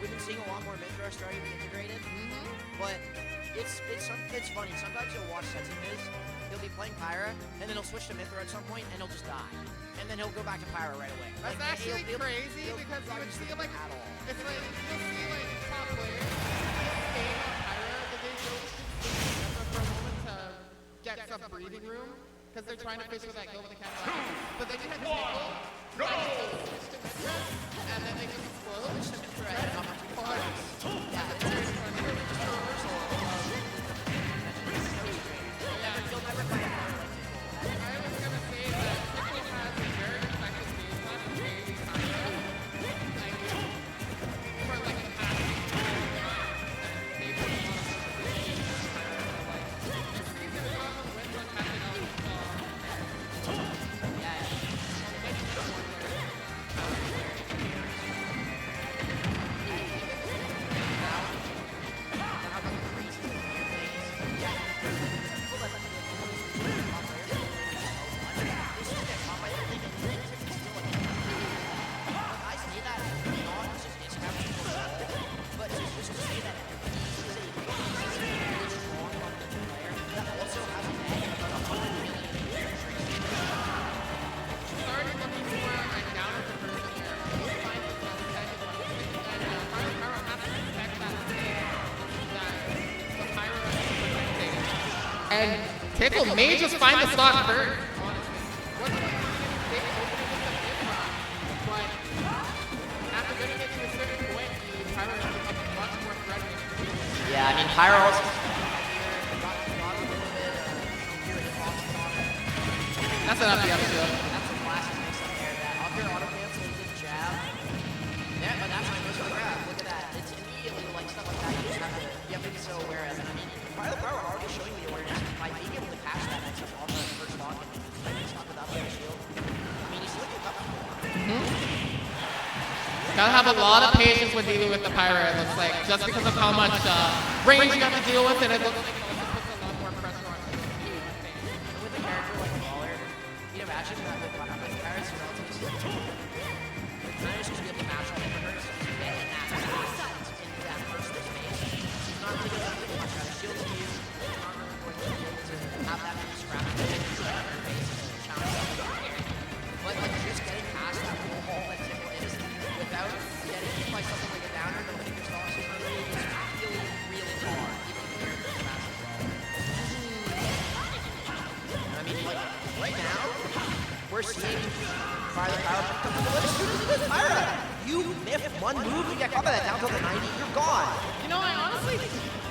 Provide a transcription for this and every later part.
we've been seeing a lot more Mythra starting to be integrated. But it's funny. Sometimes you'll watch sets of his, he'll be playing Pyra, and then he'll switch to Mythra at some point, and he'll just die. And then he'll go back to Pyra right away. That's actually crazy because you would see like, it's like, you'll see like top players stay on Pyra, but they go to Mythra for a moment to get some breathing room, because they're trying to fish with that go with the cat. But then you have Tickle, switch to Mythra, and then they just explode. Switch to Mythra and not much fun. Yeah, it's very funny. Just a reversal of you'll never find a Pyra like Tickle. I was gonna say that Tickle has a very effective game plan to carry Pyra. Like, for like the past 6 years, and they've been a lot of frustrations with Pyra. Like, this season is one of them wins on catching up with and Tickle may just find the stock first. Honestly, but after getting it to a certain point, the Pyra becomes much more threatening. Yeah, I mean, Pyra also... That's enough to get to. That's a classic mix up there. That up your auto cancel into the jab. Yeah, but that's my most grab. Look at that. It's immediately like stuff like that. You have to be so aware of. And I mean, FireThePyro already showing the awareness by being able to catch that next off the first stock and like stock without the shield. I mean, he's looking up. Gotta have a lot of patience when dealing with the Pyra, it looks like. Just because of how much range you have to deal with, and it looks like it also puts a lot more pressure on him. With a character like Brawler, you know, imagine that with Pyra's relatively slow. Kind of just be able to match on it for her, so she's getting that into that first space. She's not really going to do much out of shield to you. She's not really going to be able to have that many scraps to her face and challenge up in the air. But like just getting past that whole hole that Tickle is without getting hit by something like a downer, but hitting your stock super early is really, really hard, even if you're fast as well. I mean, like, right now, we're seeing FireThePyro come to the limit. As soon as he does Pyra, you miff one move, you get caught by that down till the 90, you're gone. You know, I honestly,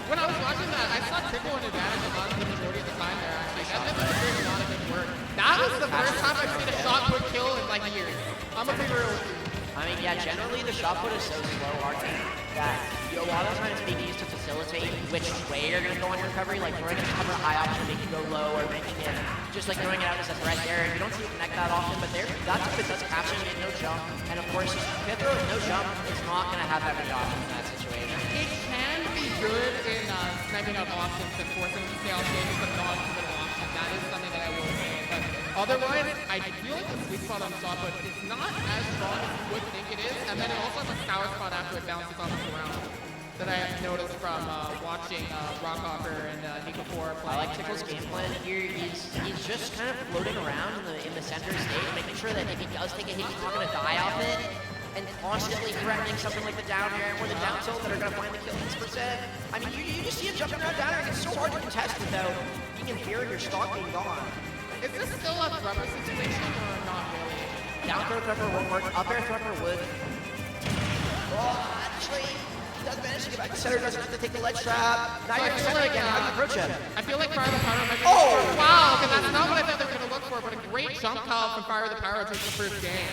when I was watching that, I saw Tickle an advantage a lot of the majority of the time there, actually. That was doing a lot of good work. That was the first time I've seen a shot put kill in like years. I'm gonna be real with you. I mean, yeah, generally the shot put is so slow, Archie, that a lot of times being used to facilitate which way you're going to go on your recovery, like throwing it to cover high option, making it go low, or making it, just like throwing it out as a threat there. You don't see it connect that often, but there, that's what it does capture, you get no jump. And of course, Mythra with no jump is not going to have every option in that situation. It can be good in sniping up options and forcing them to stay off stage with a non-committal option. That is something that I will say. But otherwise, I feel like the sweet spot on shot put is not as strong as you would think it is. And then it also has a sour spot after it bounces off the ground that I have noticed from watching Rockhopper and Nico 4 play. I like Tickle's game plan here. He's just kind of floating around in the center stage, making sure that if he does take a hit, he's not going to die off it. And constantly threatening something like the down air or the down tilt that are going to finally kill his percent. I mean, you just see him jumping around down air. It's so hard to contest without being in fear of your stock being gone. Is this still a rubber situation or not really? Down throw prepper won't work. Up air prepper would. Oh, actually, he does manage to get back to center. Doesn't have to take the ledge trap. Now you're in center again. How do you approach him? I feel like FireThePyro might be wow, because that's not what I thought they were going to look for, but a great jump call from FireThePyro to the first game.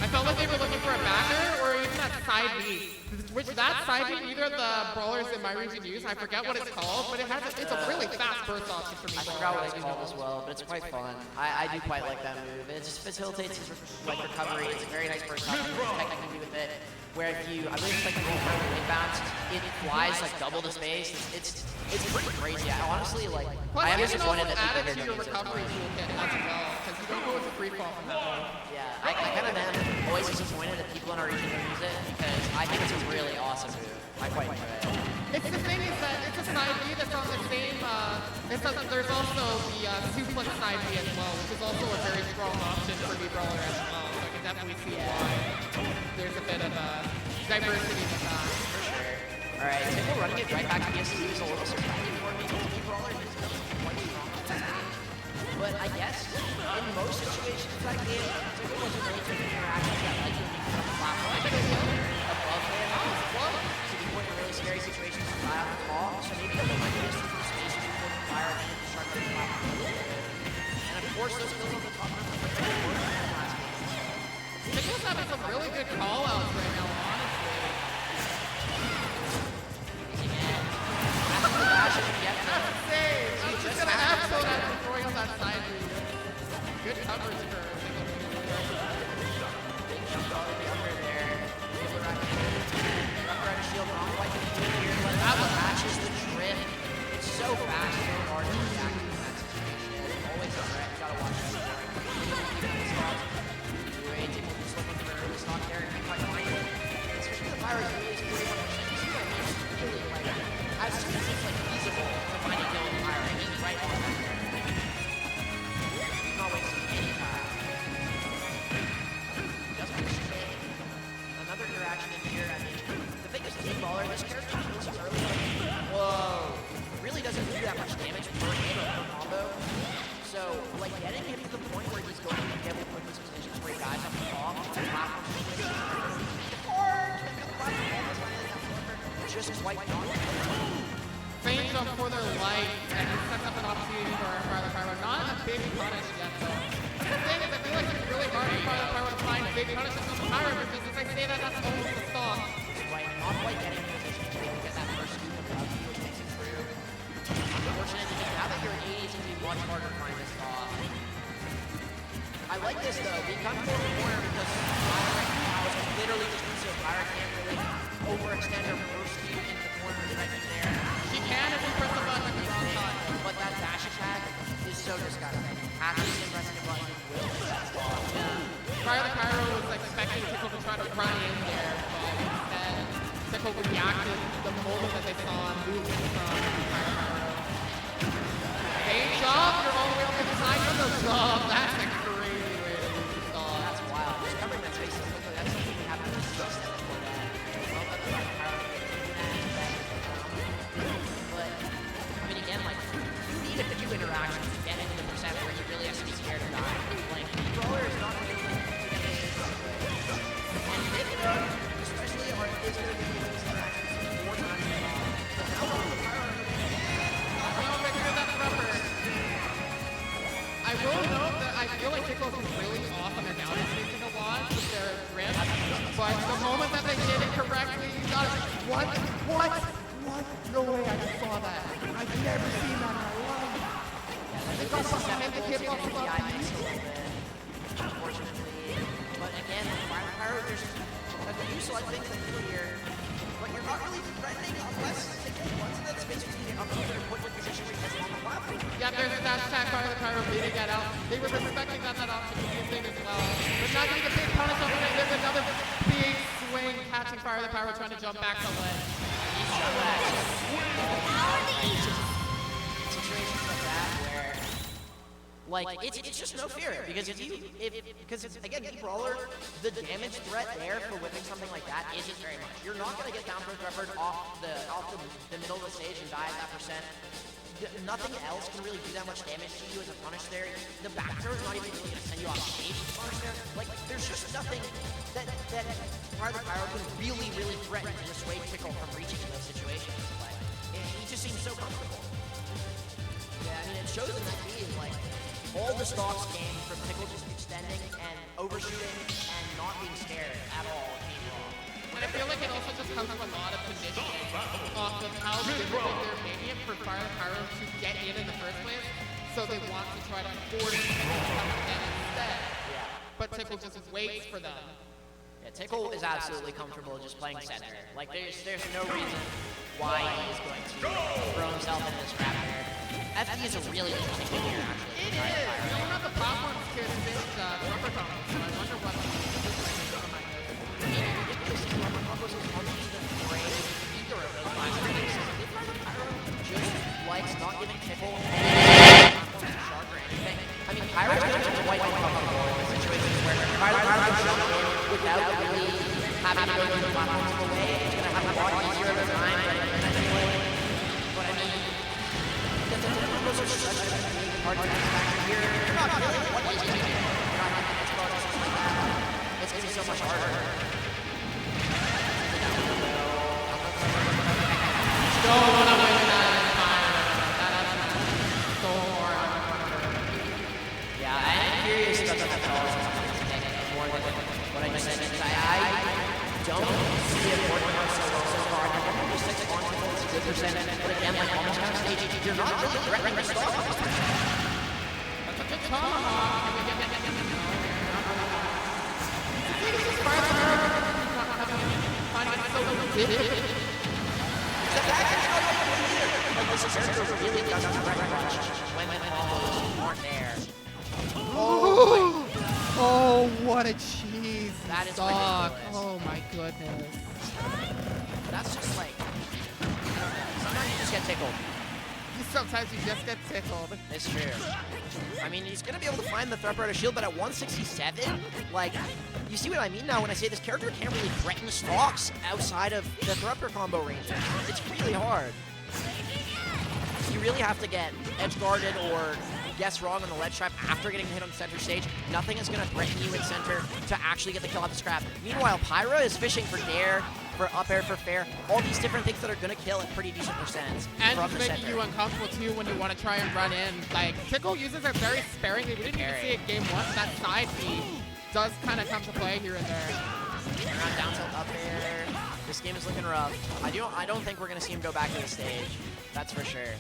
I felt like they were looking for a backer or even that side B. Which that side B, either of the brawlers in my region use, I forget what it's called, but it's a really fast burst option for me. I forgot what it's called as well, but it's quite fun. I do quite like that move. It just facilitates his recovery. It's a very nice burst option. Technically with it, where if you, I believe it's like a little wing bounce, it flies like double the space. It's pretty crazy. I honestly like. Plus, I am you can also disappointed that add it people to your here don't use it. recovery toolkit as well, because you don't go into free fall from that hole. Yeah, I kind of am always disappointed that people in our region don't use it because I think it's a really awesome move. I quite enjoy it. It's the thing is that it's a side B that's on the same, there's also the suplex side B as well, which is also a very strong option for the Brawler as well. So I can definitely see why there's a bit of diversity with that. For sure. Alright, Tickle running it right back to SSBU is a little surprising for me because the Brawler is quite strong on that stage. But I guess in most situations of that game, Tickle wasn't really taking interactions that like when you come from the platform above him. So you put in really scary situations to fly off the ball. So maybe the line is to the space you put fire and then sharp the platform. And of course those skills on the top are working in the last game. Tickle's having some really good call-outs right now, honestly. That's a save! I was just gonna absolute that destroying on that side read. Good coverage for Tickle. Big jump all the way under there. Rough Rider shield wrong quite the here. That one matches the drift. It's so fast, so hard to react in that situation. Always a threat. Gotta watch out. Tickle just looking for the stock there and quite find it. Especially the Pyra is really scary. Really like as soon as it's like feasible to find a kill with Pyra, he's right on that there. He's not wasting any time. Just straight. Another interaction in here. I mean, the thing is, Brawler, this character is early. Whoa! Really doesn't do that much damage per hit or per combo. So, like, getting him to the point where he's going to get quick positions where he dies off the top, the platform situation, or just quite not. Feint jump for their life, and it sets up an opportunity for FireThePyro. Not a big punish yet, though. The thing is, I feel like it's really hard for FireThePyro to find big punishes on the Pyra because if I say that, that's almost the stock. Right, not quite getting in a position to be able to get that first scoop of love, which makes it through. Unfortunately, now that you're in 80s, it's going to be much harder to find this off. I like this, though. Being comfortable in the corner because Pyra right now is literally just doing so Pyra can't really overextend her first scoop into the corner right there. She can if you press the button at the wrong time. But that dash attack is so disgusting. After you pressing the button, you will miss that spot. FireThePyro was expecting Tickle to try to run in there, but instead Tickle reacted the moment that they saw him moving from FireThePyro. Fade job, you're all the way up to the side of the job. That's a crazy way to lose the stall. That's wild. Just covering that space so quickly, that's something we haven't really seen before that. Well, that's FireThePyro doing that. But, I mean, again, like, you need a few interactions to get into the percent where you really have to be scared to die. Like, Brawler is not really and Mythra, especially, is going to be doing these interactions 4 times a lot. But now FireThePyro I will note that I feel like Tickle is really off on their down spacing a lot with their grip, but the moment that they did it correctly, you got what? No way I just saw that. I've never seen that in my life. They got susceptible to getting the DI mix a little bit, unfortunately. But again, FireThePyro, there's a few select things they do here, but you're not really threatening unless Tickle wants in that space between your up and put in a position where he gets on the platform. Yeah, there's a dash attack FireThePyro beating that out. They were respecting that option was using as well. But not getting a big punish on it. There's another big swing catching FireThePyro trying to jump back to ledge. Situations like that where, like, it's just no fear because because again, the Brawler, the damage threat there for whipping something like that isn't very much. You're not gonna get down for effort off the middle of the stage and die at that percent. Nothing else can really do that much damage to you as a punish there. The back throw is not even really gonna send you off stage as a punish there. Like, there's just nothing that FireThePyro can really threaten to dissuade Tickle from reaching in those situations. Like, he just seems so comfortable. Yeah, I mean, it shows in that B is like all the stocks came from Tickle just extending and overshooting and not being scared at all of being wrong. And I feel like it also just comes from a lot of conditioning off of how difficult they're making it for FireThePyro to get in the first place. So they want to try to force Tickle to come in instead. Yeah. But Tickle just waits for them. Yeah, Tickle is absolutely comfortable just playing center. Like, there's no reason why he is going to throw himself into this trap here. FD is a really interesting game here, actually. It is! You don't have the platform to spin you're not feeling what is it? You're not having much progress like that. It's going to be so much harder. Yeah, I'm curious about the more than what I just said. I don't see it working out so far. I think only 6 on it's a good percent. But again, like on this kind of stage, you're not really threatening to stop. That's a good tomahawk. This character really doesn't threaten much when combos aren't there. Oh, what a cheese. That is suck. ridiculous. Oh my goodness. That's just like, sometimes you just get tickled. Sometimes you just get tickled. It's true. I mean, he's going to be able to find the threat of shield, but at 167, like, you see what I mean now when I say this character can't really threaten stocks outside of the Thrupper combo ranges. It's really hard. You really have to get edge guarded or guess wrong on the ledge trap after getting hit on the center stage. Nothing is going to threaten you in center to actually get the kill off the scrap. Meanwhile, Pyra is fishing for dare, for up air, for fair, all these different things that are going to kill at pretty decent percents. And from it's the making center. you uncomfortable too when you want to try and run in. Like, Tickle uses it very sparingly. We didn't even see it game 1. That side B does kind of come to play here and there. Around down tilt up air. This game is looking rough. I don't think we're going to see him go back to the stage. That's for sure.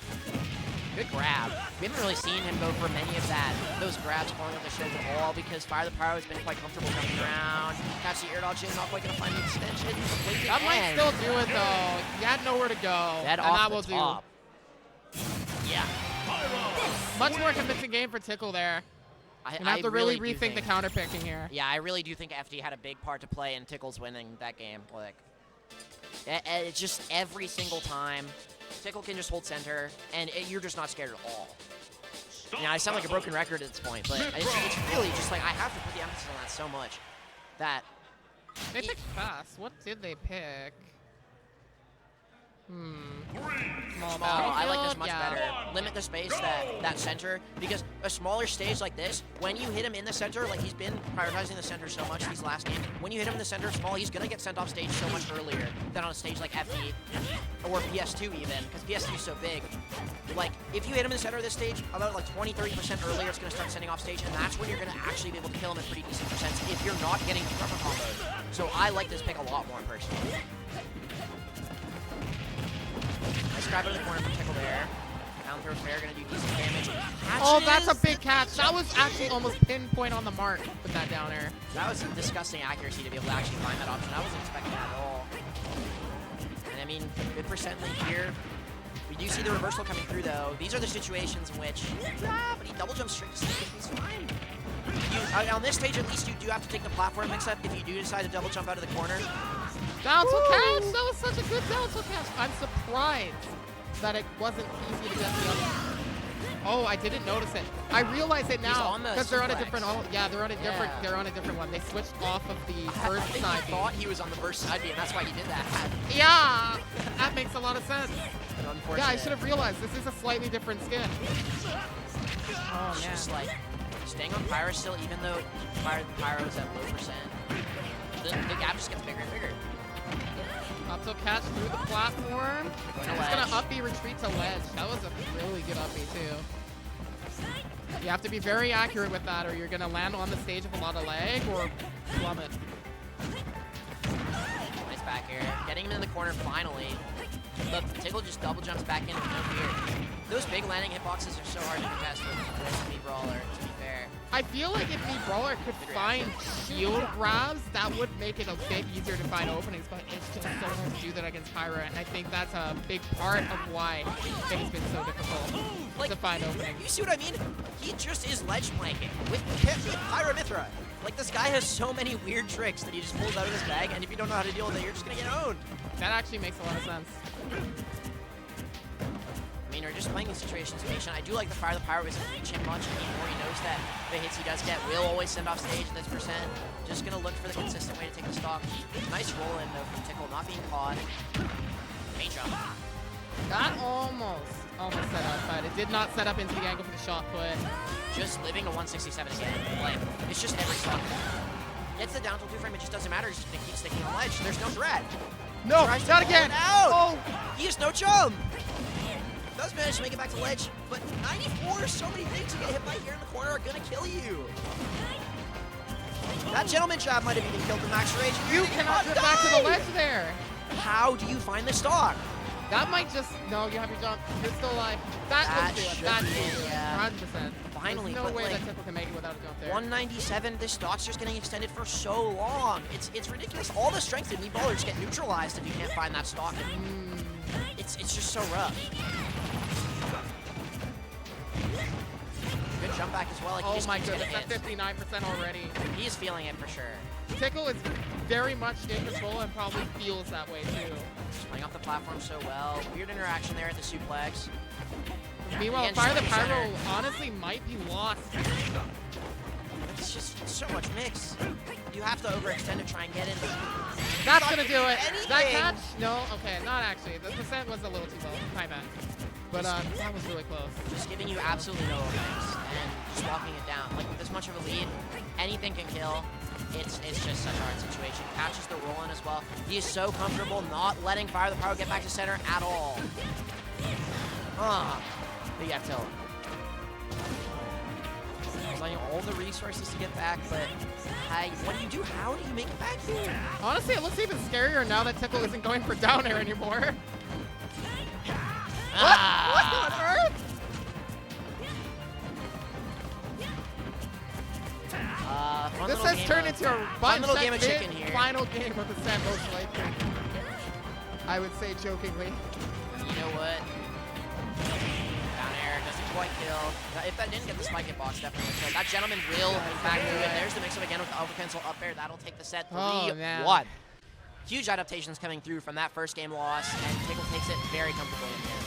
Good grab. We haven't really seen him go for many of those grabs pulling up the shield at all because FireThePyro has been quite comfortable coming around. Catch the air dodge in, not quite going to find the extension. That might still do it though. He had nowhere to go. That and off that the will top. Yeah. Much more convincing game for Tickle there. You have to really rethink the counter picking here. Yeah, I really do think FD had a big part to play in Tickle's winning that game. Like, it's just every single time Tickle can just hold center, and you're just not scared at all. Yeah, I sound like a broken record at this point, but it's really just like I have to put the emphasis on that so much that they picked fast. What did they pick? Small. I like this much better. Limit the space that center, because a smaller stage like this, when you hit him in the center, like he's been prioritizing the center so much these last games, when you hit him in the center small, he's going to get sent off stage so much earlier than on a stage like FD or PS2 even, because PS2 is so big. Like, if you hit him in the center of this stage, about like 20-30% earlier, it's going to start sending off stage, and that's when you're going to actually be able to kill him at pretty decent percents if you're not getting rubber combos. So I like this pick a lot more personally. Nice grab out of the corner from Tickle there. Down throw fair, gonna do decent damage. Catches. Oh, that's a big catch. That was actually almost pinpoint on the mark with that down air. That was some disgusting accuracy to be able to actually find that option. I wasn't expecting that at all. And I mean, good percent lead here. We do see the reversal coming through though. These are the situations in which, but he double jumps straight to stage. He's fine. On this stage, at least you do have to take the platform mix-up if you do decide to double jump out of the corner. Down tilt catch! That was such a good down tilt catch. I'm surprised that it wasn't easy to get the other. Oh, I didn't notice it. I realize it now because they're on a different. Yeah, they're on a different. Yeah. They're on a different one. They switched off of the first side. I thought he was on the first side B, and that's why he did that. Yeah, that makes a lot of sense. Yeah, I should have realized this is a slightly different skin. Oh man. Just like staying on Pyra still, even though Pyra was at low percent. The gap just gets bigger and bigger. Up tilt catch through the platform. He's gonna up B retreat to ledge. That was a really good up B too. You have to be very accurate with that or you're gonna land on the stage with a lot of lag or plummet. Nice back air. Getting him in the corner finally. But Tickle just double jumps back in with no fear. Those big landing hitboxes are so hard to contest with me Brawler, to be fair. I feel like if me Brawler could find shield grabs, that would make it a bit easier to find openings, but it's just so hard to do that against Pyra, and I think that's a big part of why it's been so difficult to find openings. You see what I mean? He just is ledge planking with Pyra Mythra. Like, this guy has so many weird tricks that he just pulls out of his bag, and if you don't know how to deal with it, you're just gonna get owned. That actually makes a lot of sense. I mean, we're just playing in situations patient. I do like the FireThePyro isn't reaching much anymore. He knows that the hits he does get will always send off stage at this percent. Just gonna look for the consistent way to take the stock. Nice roll in though from Tickle, not being caught. Main jump. That almost set up, but it did not set up into the angle for the shot put. Just living to 167 again. Like, it's just every stock. Gets the down tilt 2 frame, it just doesn't matter. He's just gonna keep sticking on ledge. There's no threat. No, Tries to not pull again. it out. Oh, He has no jump. Does manage to make it back to ledge, but 94, so many things you get hit by here in the corner are gonna kill you. That gentleman jab might have even killed the max rage. you cannot get back to the ledge there. How do you find the stock? That might just, no, you have your jump. You're still alive. That will do it. should That be will it, do it. yeah. 100%. Finally, There's no but way like, that Tickle can make it without a jump there. 197, this stock's just getting extended for so long. It's ridiculous. All the strength in me brawlers get neutralized if you can't find that stock. It's just so rough. Good jump back as well. Like, he Oh just my keeps goodness, getting that's hits. 59% already. He's feeling it for sure. Tickle is very much in control and probably feels that way too. Just playing off the platform so well. Weird interaction there at the suplex. Meanwhile, Again, Fire the just center. Pyro honestly might be lost. It's just so much mix. You have to overextend to try and get in. That's Not gonna do it. anything. That catch? No, okay, not actually. The percent was a little too low. My bad. But that was really close. Just giving you absolutely no offense and just walking it down. Like, with this much of a lead, anything can kill. It's just such a hard situation. Catches the roll in as well. He is so comfortable not letting Fire the Pyro get back to center at all. But you have to applying all the resources to get back, but what do you do? How do you make it back here? Honestly, it looks even scarier now that Tickle isn't going for down air anymore. What on earth? Fun This little has game turned of- into a fun little bunch game of chicken here. final game of the set, most likely. I would say jokingly. You know what? Down air doesn't quite kill. If that didn't get the spike box, definitely kill. That gentleman will in fact do it. There's the mix-up again with the over cancel up air. That'll take the set 3-1. Huge adaptations coming through from that first game loss, and Tickle takes it very comfortably in here.